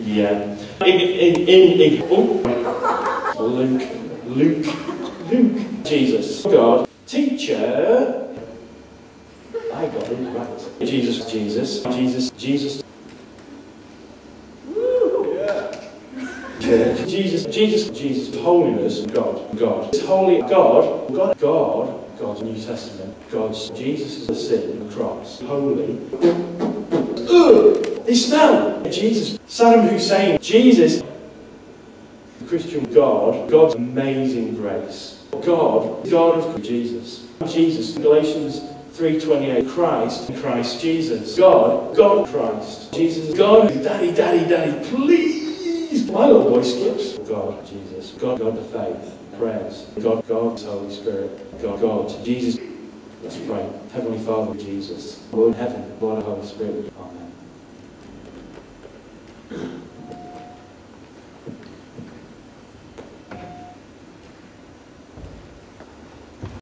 Yeah. Luke. Jesus. God. Teacher. I got it right. Jesus. Jesus, holiness, God. It's holy God, New Testament, Jesus is the sin, the cross, holy. They smell! Jesus, Saddam Hussein, Jesus, Christian God's amazing grace. God of Jesus, Galatians 3:28, Christ Jesus, God, Christ, Jesus, God, Daddy, please! My little boy skips. God, Jesus, God, the faith, prayers, God, Holy Spirit, God, Jesus. Let's pray. Heavenly Father, Jesus, Lord in heaven, Lord, Holy Spirit, Amen.